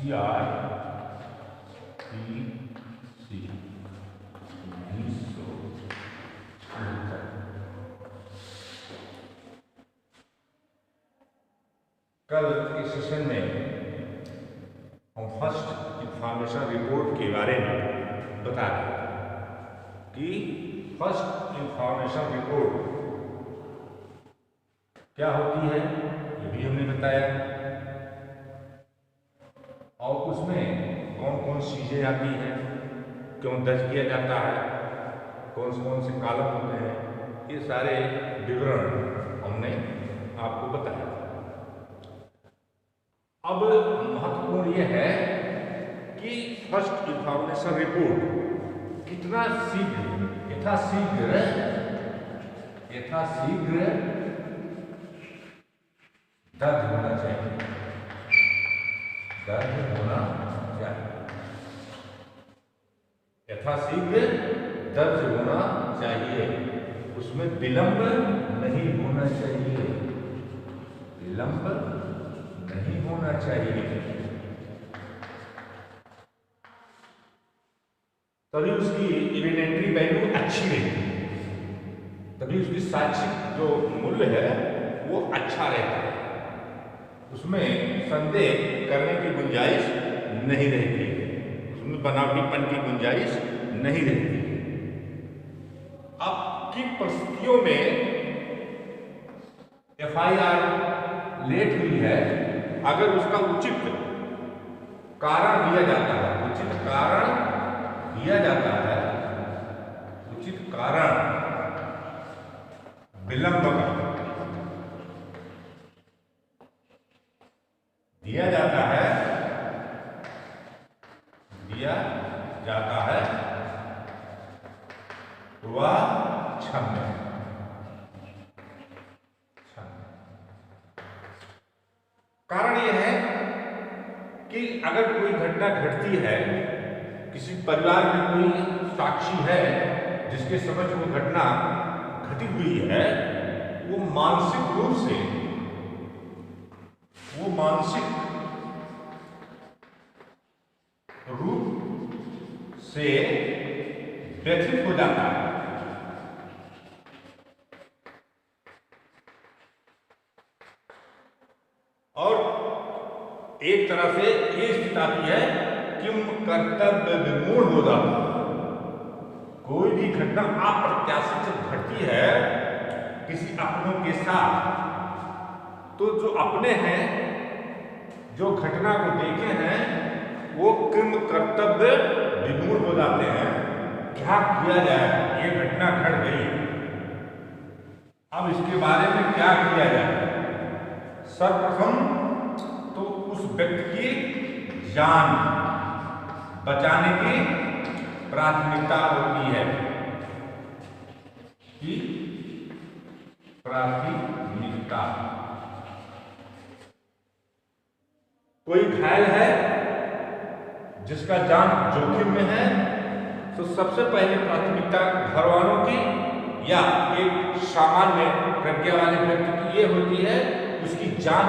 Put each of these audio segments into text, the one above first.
CIPC 1969। कल इस session में हम फर्स्ट इंफॉर्मेशन रिपोर्ट के बारे में बता रहे हैं कि फर्स्ट इंफॉर्मेशन रिपोर्ट क्या होती है, ये भी हमने बताया, और उसमें कौन कौन चीजें आती हैं, क्यों दर्ज किया जाता है, कौन से कॉलम होते हैं, ये सारे विवरण हमने आपको बताया। अब महत्वपूर्ण यह है कि फर्स्ट इंफॉर्मेशन रिपोर्ट कितना शीघ्र यथाशीघ्र दर्ज होना चाहिए, यथाशीघ्र दर्ज होना चाहिए। उसमें विलंब नहीं होना चाहिए, तभी उसकी इविडेंटरी वैल्यू अच्छी रहेगी, तभी उसकी साक्षिक जो मूल्य है वो अच्छा रहता है, उसमें संदेह करने की गुंजाइश नहीं रहती, उसमें बनावटीपन की गुंजाइश नहीं रहती। अब किन परिस्थितियों में FIR लेट हुई है, अगर उसका उचित कारण दिया जाता है, उचित कारण विलंब का दिया जाता है वह क्षम्य है। कारण यह है कि अगर कोई घटना घटती है, किसी परिवार में कोई साक्षी है जिसके समक्ष वो घटना घटित हुई है, वो मानसिक रूप से व्यथित हो जाता है, और एक तरह से ये स्थिति आती है कि कर्तव्य विमूढ़ हो जाता है। कोई भी घटना अप्रत्याशित घटती है किसी अपनों के साथ, तो जो अपने हैं, जो घटना को देखे हैं, वो कर्तव्य विमूढ़ हो जाते हैं। क्या किया जाए, ये घटना घट गई, अब इसके बारे में क्या किया जाए? सर्वप्रथम तो उस व्यक्ति की जान बचाने की प्राथमिकता होती है, कोई घायल है जिसका जान जोखिम में है, तो सबसे पहले प्राथमिकता घर वालों की या एक सामान्य प्रज्ञा वाले व्यक्ति की ये होती है, उसकी जान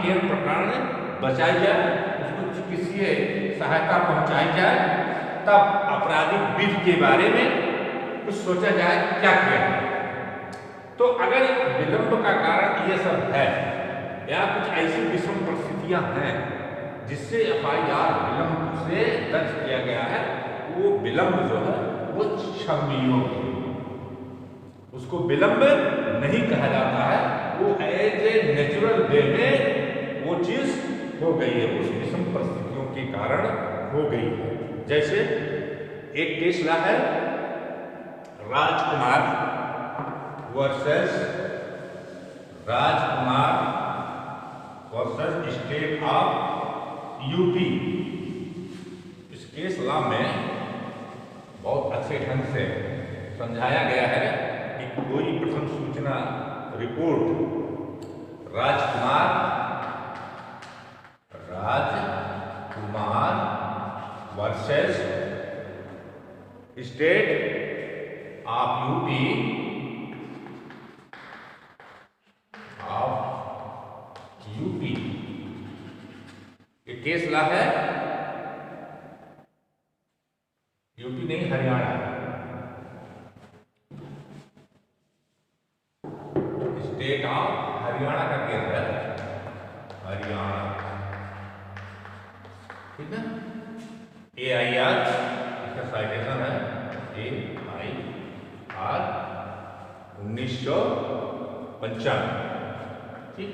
के प्रकार बचाई जाए, उसको चिकित्सीय सहायता पहुंचाई जाए, तब आपराधिक विधि के बारे में कुछ सोचा जाए क्या किया जाए। तो अगर विलंब का कारण ये सब है या कुछ ऐसी विषम परिस्थितियां हैं जिससे FIR विलंब से दर्ज किया गया है, वो विलंब जो है वो क्षम्य योग्य है, उसको विलंब नहीं कहा जाता है, वो एज ए नेचुरल वे में वो चीज हो गई है, उस विषम परिस्थितियों के कारण हो गई है। जैसे एक केस ला है राजकुमार वर्सेस स्टेट ऑफ UP। इस केस लॉ में बहुत अच्छे ढंग से समझाया गया है कि कोई प्रथम सूचना report Rajkumar versus state of UP ये केस ला है, यूपी नहीं हरियाणा, स्टेट ऑफ हरियाणा का केस है, हरियाणा, ठीक है। AIR इसका साइटेशन है AIR 1995, ठीक।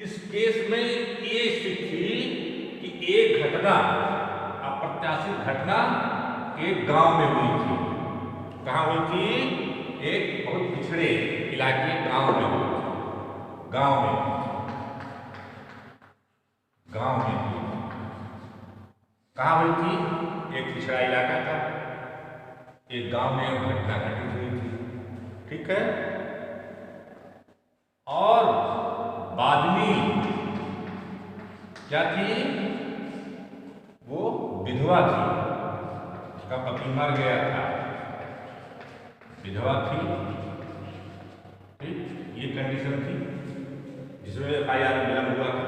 इस केस में ये स्थिति थी कि एक घटना, अप्रत्याशित घटना एक गांव में हुई थी। कहाँ हुई थी? एक बहुत पिछड़े इलाके गांव में हुई थी, गांव में हुई थी। कहाँ हुई थी? एक पिछड़ा इलाका था, एक गांव में घटना घटित हुई थी, ठीक है। और बादमी क्या थी? वो विधवा थी, उसका पति मर गया था, विधवा थी, ठीक। ये कंडीशन थी जिसमें FIR विलंब हुआ था।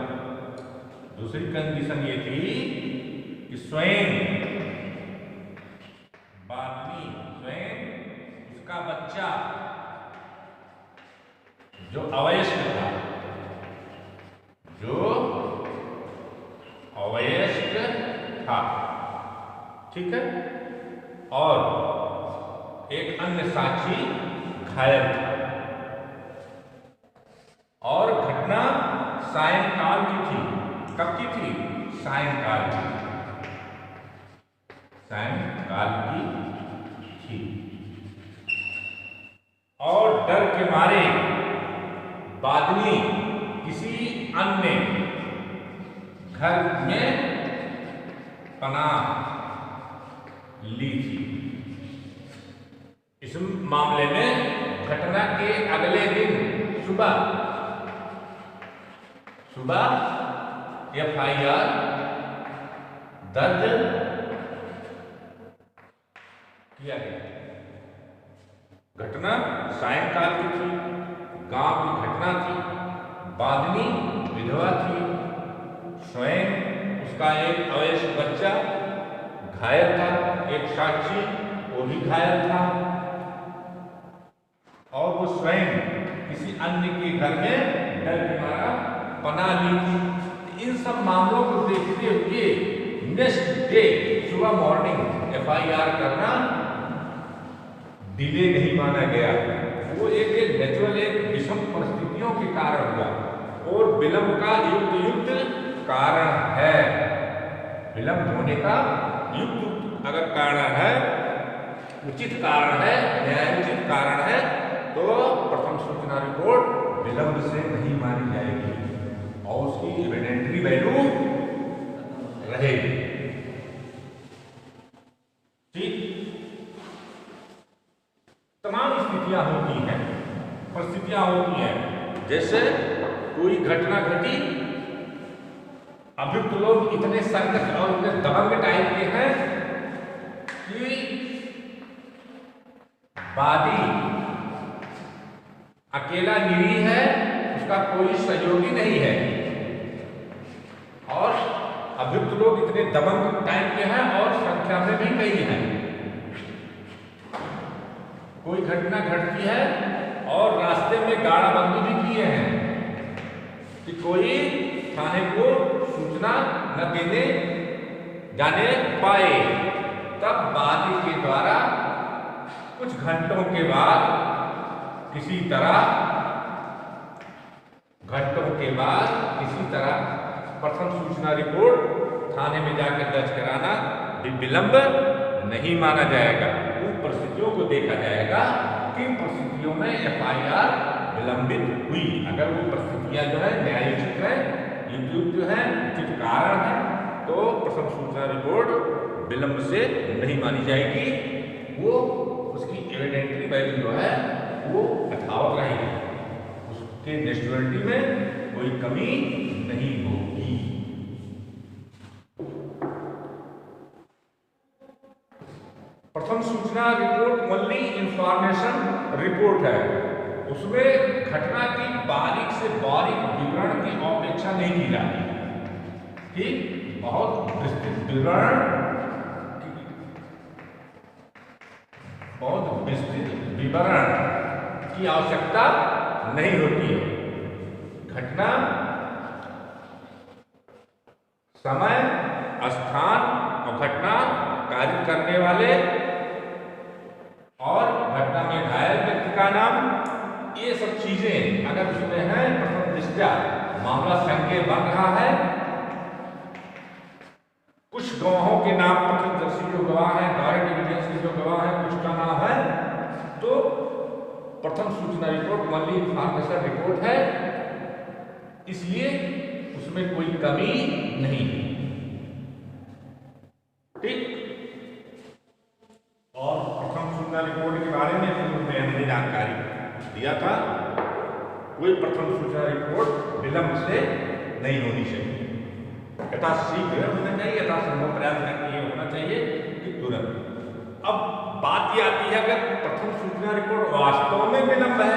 दूसरी कंडीशन ये थी कि स्वयं बादमी, स्वयं उसका बच्चा जो अवयस्क था, ठीक है, और एक अन्य साक्षी घायल था। और घटना सायंकाल की थी। कब की थी? सायंकाल की, सायंकाल की थी। और डर के मारे बादमी किसी अन्य घर में पनाह ली थी। इस मामले में घटना के अगले दिन सुबह FIR दर्ज किया गया। घटना सायंकाल की थी, गांव की घटना थी, बादमी विधवा थी, स्वयं उसका एक अवयस्क बच्चा घायल था, एक साक्षी वो भी घायल था, और वो स्वयं किसी अन्य के घर में डर के मारा पनाह ली थी। इन सब मामलों को देखते हुए नेक्स्ट डे सुबह मॉर्निंग FIR करना डिले नहीं माना गया। वो एक नेचुरल, एक विषम परिस्थितियों के कारण हुआ, और विलंब का युक्त कारण है। विलंब होने का युक्त अगर कारण है, उचित कारण है, न्यायोचित कारण है, तो प्रथम सूचना रिपोर्ट विलंब से नहीं मानी जाएगी और उसकी एविडेंटरी वैल्यू रहेगी, ठीक। तमाम स्थितियां होती हैं, परिस्थितियां होती हैं। जैसे कोई घटना घटी, अभियुक्त लोग इतने संकट और इतने दबंग टाइप के हैं कि वादी अकेला निरीह है, उसका कोई सहयोगी नहीं है, और अभियुक्त लोग इतने दबंग टाइप के हैं और संख्या में भी कई हैं। कोई घटना घटती है और रास्ते में गाड़ाबंदी भी किए हैं कि कोई थाने को सूचना न देने जाने पाए, तब वादी के द्वारा कुछ घंटों के बाद किसी तरह प्रथम सूचना रिपोर्ट थाने में जाकर दर्ज कराना विलंब नहीं माना जाएगा। उन परिस्थितियों को देखा जाएगा किन परिस्थितियों में FIR विलंबित हुई। अगर वो परिस्थितियां जो है न्यायोचित है, युक्त है, उचित कारण है, तो प्रथम सूचना रिपोर्ट विलंब से नहीं मानी जाएगी। वो उसकी एविडेंटरी वैल्यू जो है वो यथावत रहेगी, उसके नेचुरलिटी में कोई कमी नहीं होगी। प्रथम सूचना रिपोर्ट ओनली इंफॉर्मेशन रिपोर्ट है, उसमें घटना की बारीक से बारीक विवरण की अपेक्षा चर्चा नहीं की जाती कि बहुत विस्तृत विवरण की आवश्यकता नहीं होती है। घटना, समय, स्थान और घटना कार्य करने वाले और घटना में घायल व्यक्ति का नाम, ये सब चीजें अगर उसमें है प्रथम दृष्टया मामला संज्ञेय बन रहा है। कुछ गवाहों के नाम, प्रत्यक्षदर्शी जो गवाह है, डायरेक्ट एविडेंस के जो गवाह है, कुछ का नाम है, तो प्रथम सूचना रिपोर्ट ओनली इंफॉर्मेशन रिपोर्ट है, इसलिए उसमें कोई कमी नहीं है। ठीक। और प्रथम सूचना रिपोर्ट के बारे में हमने जानकारी दिया था, कोई प्रथम सूचना रिपोर्ट विलंब से नहीं होनी चाहिए, यथाशीघ्र होना चाहिए, यथासंभव प्रयास करके ये होना चाहिए कि तुरंत। अब बात ये आती है, अगर प्रथम सूचना रिपोर्ट वास्तव में विलंब है,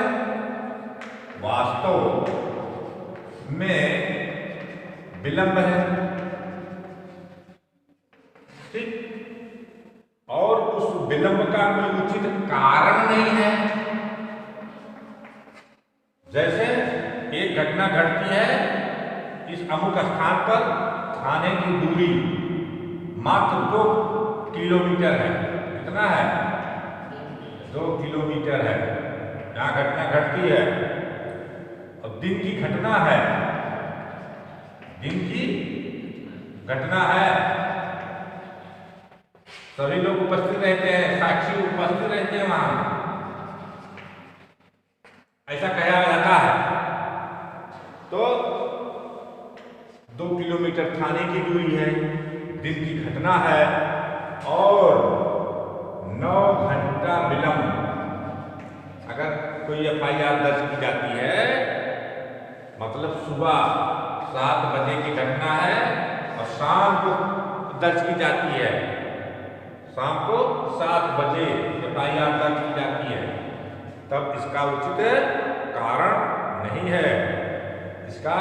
वास्तव में विलंब है, ठीक, और उस विलंब का कोई उचित कारण नहीं है, जैसे एक घटना घटती है, इस अमुक स्थान पर थाने की दूरी मात्र 2 किलोमीटर है, कितना है, 2 किलोमीटर है, जहां घटना घटती है, और दिन की घटना है, दिन की घटना है, सभी लोग उपस्थित रहते हैं, साक्षी उपस्थित रहते हैं वहां, ऐसा कहा जाता है, तो 2 किलोमीटर थाने की दूरी है, दिन की घटना है, और 9 घंटा विलंब, अगर कोई FIR दर्ज की जाती है, मतलब सुबह 7 बजे की घटना है और शाम को दर्ज की जाती है, शाम को 7 बजे FIR दर्ज की जाती है, तब इसका उचित कारण नहीं है, इसका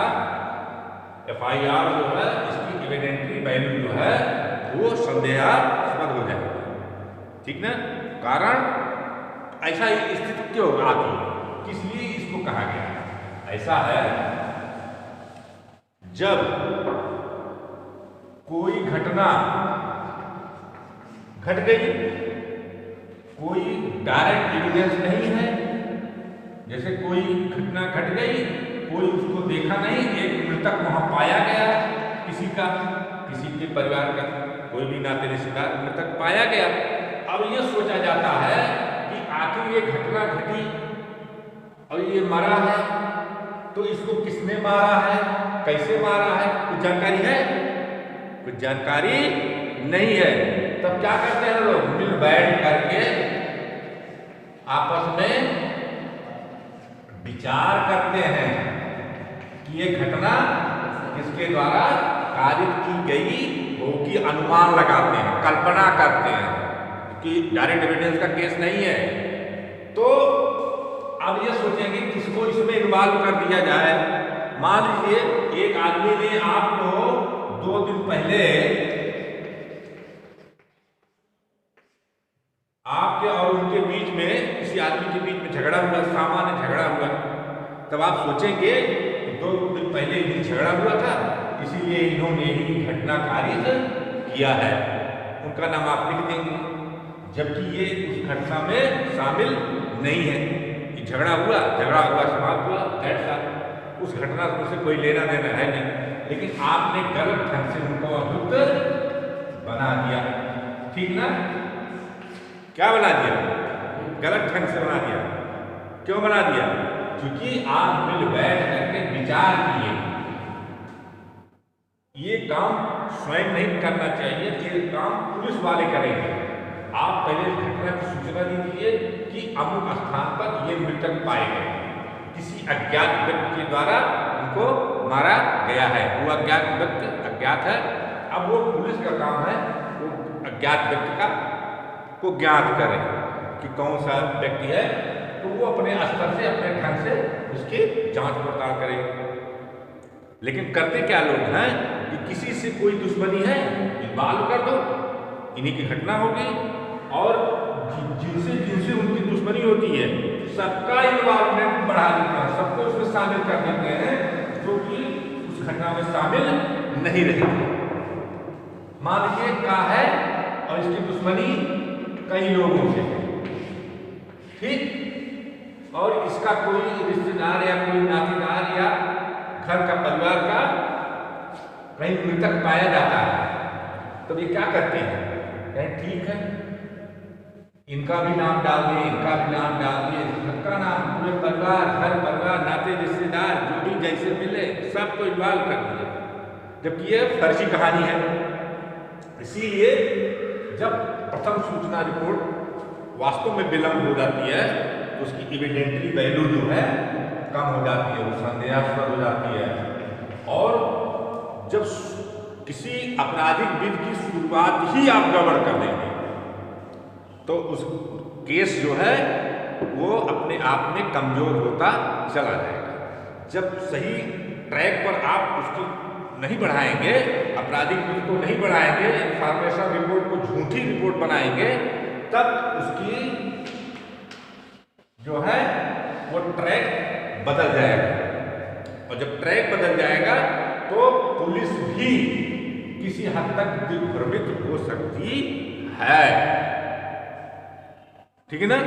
FIR जो है, इसकी एविडेंटरी वैल्यू जो है वो संदेहास्पद हो जाएगी, ठीक ना। कारण ऐसा स्थिति क्यों आती है, किस लिए इसको कहा गया है, ऐसा है जब कोई घटना घट गई, कोई डायरेक्ट एविडेंस नहीं है, जैसे कोई घटना घट गई, कोई उसको देखा नहीं, एक मृतक वहां पाया गया, किसी के परिवार का कोई भी नाते रिश्तेदार मृतक पाया गया, अब ये सोचा जाता है कि आखिर ये घटना घटी और ये मरा है, तो इसको किसने मारा है, कैसे मारा है, कुछ जानकारी है, कुछ जानकारी नहीं है। तब क्या करते हैं लोग, मिल बैठ करके आपस में विचार करते हैं कि ये घटना किसके द्वारा कारित की गई होगी, अनुमान लगाते हैं, कल्पना करते हैं कि डायरेक्ट एविडेंस का केस नहीं है, तो अब ये सोचेंगे किसको इसमें इन्वॉल्व कर दिया जाए। मान लीजिए एक आदमी ने आपको 2 दिन पहले आपके और उनके बीच में, किसी आदमी के बीच में झगड़ा हुआ, सामान्य झगड़ा हुआ, तब आप सोचेंगे 2 दिन पहले ही झगड़ा हुआ था, इसीलिए इन्होंने ही घटना कारित किया है, उनका नाम आप लिख देंगे, जबकि ये उस घटना में शामिल नहीं है। ये झगड़ा हुआ समाप्त हुआ, ऐसा उस घटना से कोई लेना देना है नहीं, लेकिन आपने गलत ढंग से उनको अभियुक्त बना दिया, ठीक ना। क्या बना दिया, गलत ढंग से बना दिया। क्यों बना दिया, क्योंकि आप मिल बैठ करके विचार किए। ये काम स्वयं नहीं करना चाहिए, ये काम पुलिस वाले करेंगे। आप पहले घटना की सूचना दी दीजिए कि अमुक स्थान पर ये मृतक पाए गए, किसी अज्ञात व्यक्ति के द्वारा उनको मारा गया है, वो अज्ञात व्यक्ति अज्ञात है। अब वो पुलिस का काम है वो अज्ञात व्यक्ति का को ज्ञात करे कि कौन सा व्यक्ति है, तो वो अपने स्तर से, अपने ढंग से उसकी जांच पड़ताल करे। लेकिन करते क्या लोग हैं कि किसी से कोई दुश्मनी है, इन्वॉल्व कर दो, इन्हीं की घटना होगी, और जिनसे जिनसे उनकी दुश्मनी होती है सबका इन्वॉल्वमेंट बढ़ा देते हैं, सबको उसमें शामिल कर देते हैं जो कि उस घटना में शामिल नहीं रहते। मान लीजिए क्या है और इसकी दुश्मनी कई लोगों से है, ठीक, और इसका कोई रिश्तेदार या कोई नातेदार या घर का परिवार का कहीं मृतक पाया जाता है, तो ये क्या करते हैं, कहें ठीक है इनका भी नाम डाल दिए, इनका भी नाम डाल दिए, सबका नाम, पूरे परिवार, घर परिवार, नाते रिश्तेदार जो भी जैसे मिले सबको इन्वॉल्व कर दिए, जबकि ये फर्जी कहानी है। इसीलिए जब प्रथम सूचना रिपोर्ट वास्तव में विलंब हो जाती है तो उसकी एविडेंटरी वैल्यू जो है कम हो जाती है, वो संदेहास्पद हो जाती है, और जब किसी आपराधिक विधि की शुरुआत ही आप गड़बड़ कर देंगे तो उस केस जो है वो अपने आप में कमजोर होता चला जाएगा। जब सही ट्रैक पर आप उसकी नहीं बढ़ाएंगे, आपराधिक विधि को नहीं बढ़ाएंगे, इंफॉर्मेशन रिपोर्ट को झूठी रिपोर्ट बनाएंगे, तब उसकी जो है वो ट्रैक बदल जाएगा, और जब ट्रैक बदल जाएगा तो पुलिस भी किसी हद तक दिग्भ्रमित हो सकती है, ठीक है ना।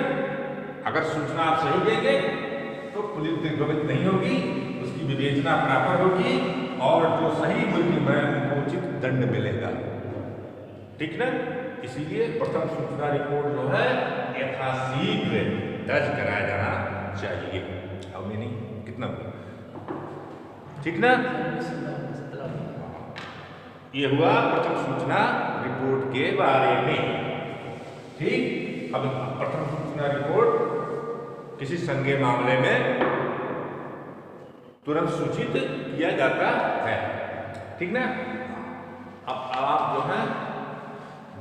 अगर सूचना आप सही देंगे तो पुलिस दिग्भ्रमित नहीं होगी, उसकी विवेचना प्रॉपर होगी, और जो सही मुल्जिम है उनको उचित दंड मिलेगा, ठीक ना। इसीलिए प्रथम सूचना रिपोर्ट जो है यथाशीघ्र दर्ज कराया जाना चाहिए। अब मैंने कितना, ठीक ना, ये हुआ प्रथम सूचना रिपोर्ट के बारे में, ठीक। अब प्रथम सूचना रिपोर्ट किसी संज्ञेय मामले में तुरंत सूचित किया जाता है, ठीक ना। अब आप जो है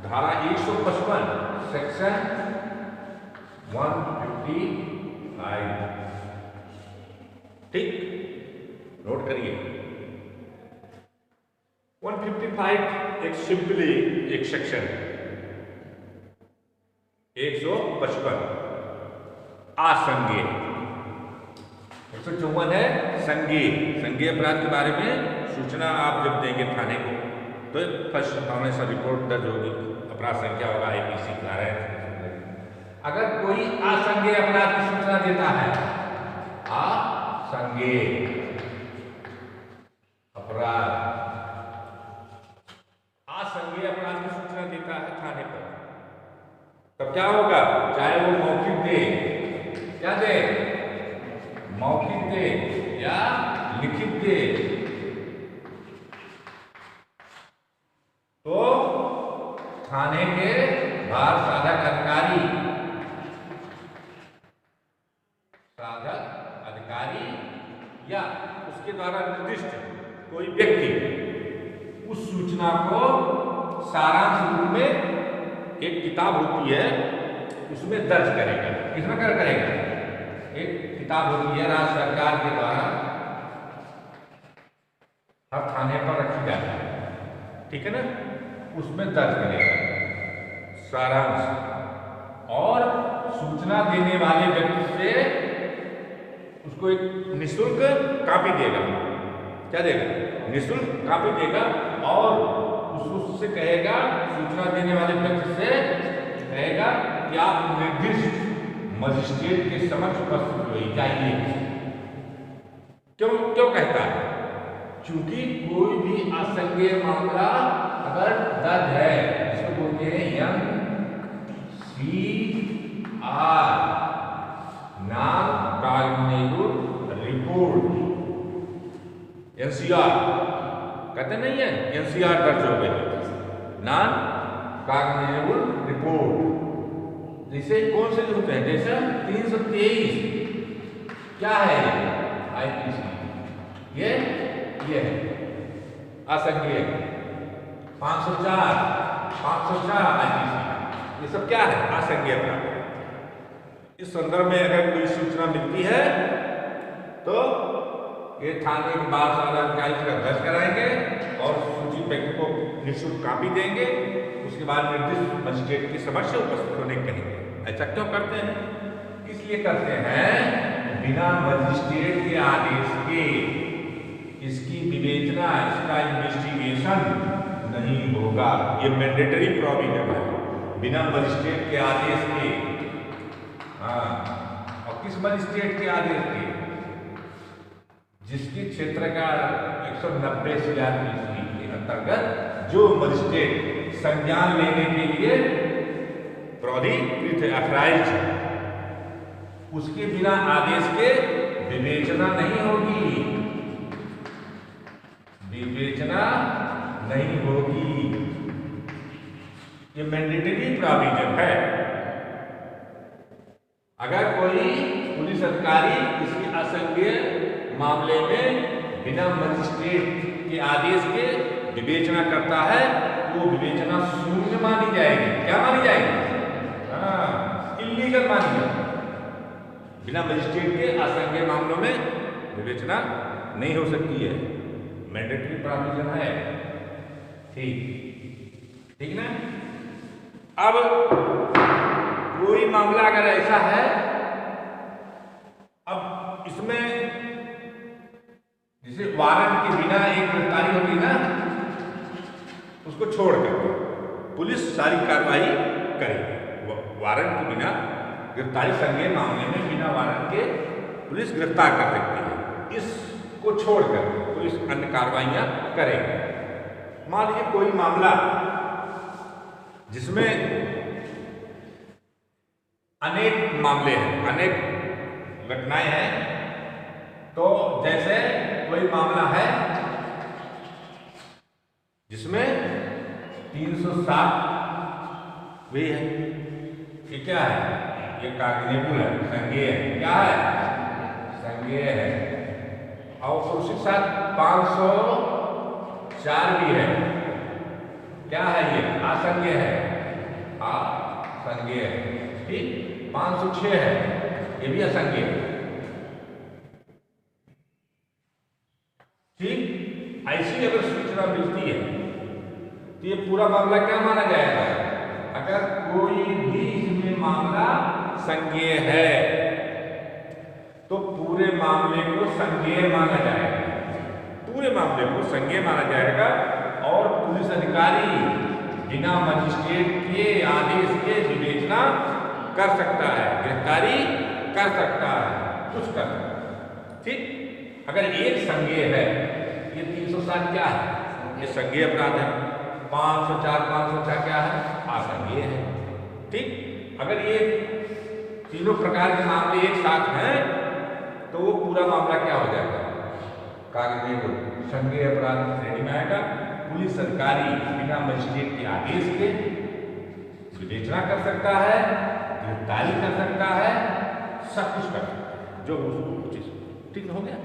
धारा 155 सेक्शन 155, ठीक, नोट करिए। 155 एक सिंपली एक सेक्शन 155 असंज्ञेय, 154 है संज्ञेय। संज्ञेय अपराध के बारे में सूचना आप जब देंगे थाने को तो फर्स्ट इंफॉर्मेशन रिपोर्ट दर्ज होगी, अपराध संख्या होगा IPC धारा। अगर कोई असंज्ञेय अपराध की सूचना देता है, असंज्ञेय अपराध, असंज्ञेय अपराध की सूचना देता है थाने पर, तब क्या होगा, चाहे वो मौखिक दे, क्या दे, मौखिक दे या लिखित दे, तो थाने के बाहर साधक अधिकारी या उसके द्वारा निर्दिष्ट कोई व्यक्ति उस सूचना को सारांश रूप में, एक किताब होती है उसमें दर्ज करेगा, किसमें करेगा, एक किताब होती है राज्य सरकार के द्वारा हर थाने पर रखी जाती है, ठीक है ना, उसमें दर्ज करेगा सारांश, और सूचना देने वाले व्यक्ति से उसको एक निःशुल्क कॉपी देगा, क्या देगा, निःशुल्क कॉपी देगा, और उससे कहेगा, सूचना देने वाले व्यक्ति से कहेगा कि आप निर्दिष्ट मजिस्ट्रेट के समक्ष उपस्थित हो जाइए। क्यों कहता है, क्योंकि कोई भी असंज्ञेय मामला अगर दर्ज है, इसको बोलते हैं NCR, non cognitive report, NCR कहते नहीं है, NCR दर्ज हो गए, नॉन कॉग्निटिव रिपोर्ट। जैसे कौन से होते हैं, जैसे 323 क्या है, IPC, ये है असंज्ञेय, 504 IPC, ये सब क्या है, असंज्ञेय अपराध। इस संदर्भ में अगर कोई सूचना मिलती है तो ये थाने के बाहर सारा अधिकारी का दर्ज कराएंगे और सूचित व्यक्ति को निःशुल्क कापी देंगे। उसके बाद निर्दिष्ट मजिस्ट्रेट की समक्ष उपस्थित होने कहेंगे। ऐसा क्यों करते हैं? इसलिए करते हैं बिना मजिस्ट्रेट के आदेश के इसकी विवेचना, इसका इन्वेस्टिगेशन नहीं होगा। ये मैंडेटरी प्रोविजन है, बिना मजिस्ट्रेट के आदेश के। हाँ, और किस मजिस्ट्रेट के आदेश के? जिसकी क्षेत्र का 190 CRPC के अंतर्गत जो मजिस्ट्रेट संज्ञान लेने के लिए प्राधिकृत अथराइज्ड है, उसके बिना आदेश के विवेचना नहीं होगी, विवेचना नहीं होगी। ये मैंडेटरी प्रोविजन है। अगर कोई पुलिस अधिकारी किसी असंज्ञेय मामले में बिना मजिस्ट्रेट के आदेश के विवेचना करता है, वो विवेचना शून्य मानी जाएगी। क्या मानी जाएगी? हाँ, इल्लीगल मानी जाएगी। बिना मजिस्ट्रेट के असंज्ञेय मामलों में विवेचना नहीं हो सकती है। मैंडेटरी प्रोविजन है। ठीक ना? अब कोई मामला अगर ऐसा है, अब इसमें जैसे वारंट के बिना एक गिरफ्तारी होती ना, उसको छोड़कर पुलिस सारी कार्रवाई करेगी। वारंट के बिना गिरफ्तारी संज्ञेय मामले में बिना वारंट के पुलिस गिरफ्तार कर सकती है। इसको छोड़कर पुलिस अन्य कार्रवाइयां करेगी। मान लीजिए कोई मामला जिसमें अनेक मामले हैं, अनेक घटनाएं हैं, तो जैसे कोई मामला है जिसमें 307 भी है। ये क्या है? ये कागनेबुल है, संज्ञेय है। क्या है? संज्ञेय है। और उसके साथ 504 भी है। क्या है ये? असंज्ञेय है। असंज्ञेय है। ठीक। 506 है, ये भी असंज्ञेय है। ठीक। ऐसी अगर सूचना मिलती है तो ये पूरा मामला क्या माना जाएगा? अगर कोई भी इसमें मामला संज्ञेय है तो पूरे मामले को संज्ञेय माना जाएगा। पूरे मामले को संज्ञेय माना जाएगा और पुलिस अधिकारी बिना मजिस्ट्रेट के आदेश के विवेचना कर सकता है, गिरफ्तारी कर सकता है, कुछ कर सकता है। ठीक। अगर एक संज्ञेय है, ये 307 क्या है? ये संज्ञेय अपराध है। 504 504 क्या है? असंज्ञेय है। ठीक। अगर ये तीनों प्रकार के मामले एक साथ हैं तो वो पूरा मामला क्या हो जाएगा? कागनेबुल, संज्ञेय अपराध श्रेणी में आएगा। पुलिस अधिकारी बिना मजिस्ट्रेट के आदेश के विवेचना कर सकता है, गिरफ्तारी कर सकता है, सब कुछ कर सकता है जो उसको उचित। ठीक हो गया?